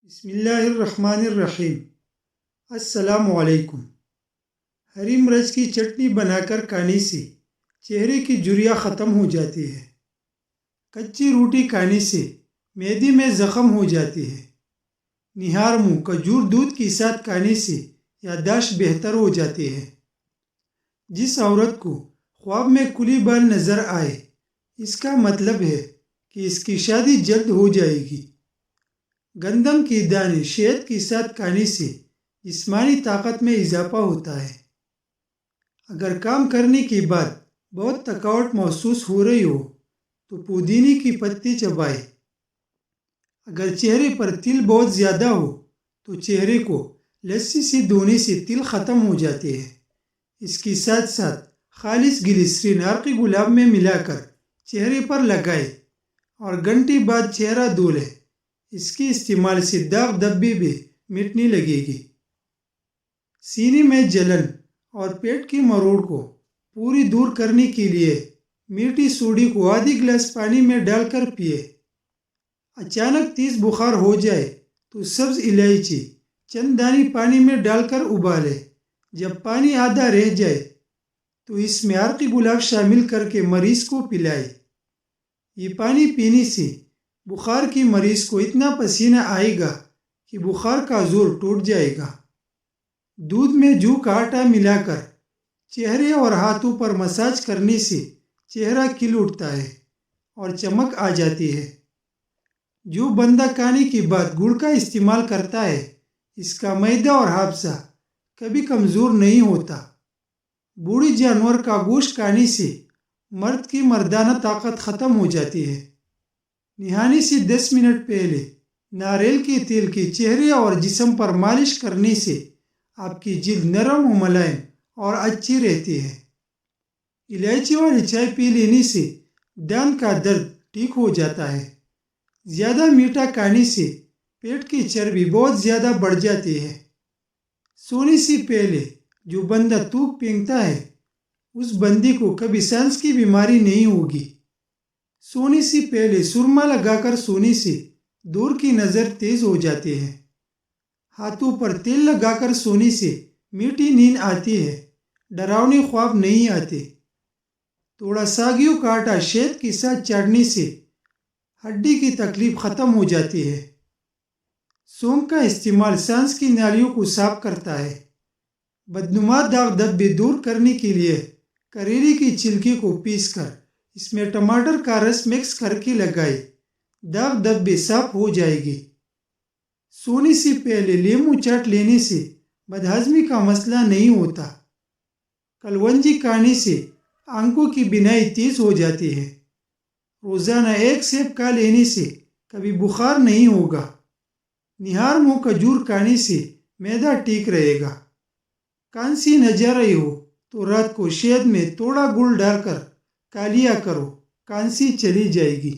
بسم اللہ الرحمن الرحیم۔ السلام علیکم۔ ہری مرچ کی چٹنی بنا کر کھانے سے چہرے کی جھریاں ختم ہو جاتی ہے۔ کچی روٹی کھانے سے معدے میں زخم ہو جاتی ہے۔ نہار منہ کھجور دودھ کے ساتھ کھانے سے یادداشت بہتر ہو جاتی ہے۔ جس عورت کو خواب میں کلی بال نظر آئے، اس کا مطلب ہے کہ اس کی شادی جلد ہو جائے گی۔ گندم کے دانے شہد کے ساتھ کھانے سے جسمانی طاقت میں اضافہ ہوتا ہے۔ اگر کام کرنے کے بعد بہت تھکاوٹ محسوس ہو رہی ہو تو پودینے کی پتی چبائے۔ اگر چہرے پر تل بہت زیادہ ہو تو چہرے کو لسی سے دھونے سے تل ختم ہو جاتے ہیں۔ اس کے ساتھ ساتھ خالص گلیسرین عرق گلاب میں ملا کر چہرے پر لگائے اور گھنٹے بعد چہرہ دھو لے۔ اس کے استعمال سے داغ دھبے بھی مٹنے لگے گی۔ سینے میں جلن اور پیٹ کی مروڑ کو پوری دور کرنے کے لیے میٹھی سوڈی کو آدھی گلاس پانی میں ڈال کر پیے۔ اچانک تیز بخار ہو جائے تو سبز الائچی چند دانے پانی میں ڈال کر ابالے۔ جب پانی آدھا رہ جائے تو اس میں عرق گلاب شامل کر کے مریض کو پلائے۔ یہ پانی پینے سے بخار کی مریض کو اتنا پسینہ آئے گا کہ بخار کا زور ٹوٹ جائے گا۔ دودھ میں جو کا آٹا ملا کر چہرے اور ہاتھوں پر مساج کرنے سے چہرہ کھل اٹھتا ہے اور چمک آ جاتی ہے۔ جو بندہ کھانے کے بعد گڑ کا استعمال کرتا ہے، اس کا معدہ اور حافظہ کبھی کمزور نہیں ہوتا۔ بوڑھی جانور کا گوشت کھانے سے مرد کی مردانہ طاقت ختم ہو جاتی ہے۔ نہانے سے 10 منٹ پہلے ناریل کے تیل کے چہرے اور جسم پر مالش کرنے سے آپ کی جلد نرم و ملائم اور اچھی رہتی ہے۔ الائچی والی چائے پی لینے سے دانت کا درد ٹھیک ہو جاتا ہے۔ زیادہ میٹھا کھانے سے پیٹ کی چربی بہت زیادہ بڑھ جاتی ہے۔ سونے سے پہلے جو بندہ تھوک پھینکتا ہے، اس بندے کو کبھی سانس کی بیماری نہیں ہوگی۔ سونے سے پہلے سرما لگا کر سونے سے دور کی نظر تیز ہو جاتی ہے۔ ہاتھوں پر تیل لگا کر سونے سے میٹھی نیند آتی ہے، ڈراؤنے خواب نہیں آتے۔ تھوڑا ساگیوں کا آٹا شہد کے ساتھ چاٹنے سے ہڈی کی تکلیف ختم ہو جاتی ہے۔ سونف کا استعمال سانس کی نالیوں کو صاف کرتا ہے۔ بدنما داغ دھبے دور کرنے کے لیے کریلے کی چھلکے کو پیس کر اس میں ٹماٹر کا رس مکس کر کے لگائے، داغ دھبے صاف ہو جائے گی۔ سونے سے پہلے لیموں چاٹ لینے سے بدہضمی کا مسئلہ نہیں ہوتا۔ کلونجی کھانے سے آنکھوں کی بینائی تیز ہو جاتی ہے۔ روزانہ 1 سیب کھا لینے سے کبھی بخار نہیں ہوگا۔ نہار منہ کھجور کھانے سے معدہ ٹھیک رہے گا۔ کھانسی نہ جا رہی ہو تو رات کو شہد میں تھوڑا گڑ ڈال کر کھا لیا کرو، کھانسی چلی جائے گی۔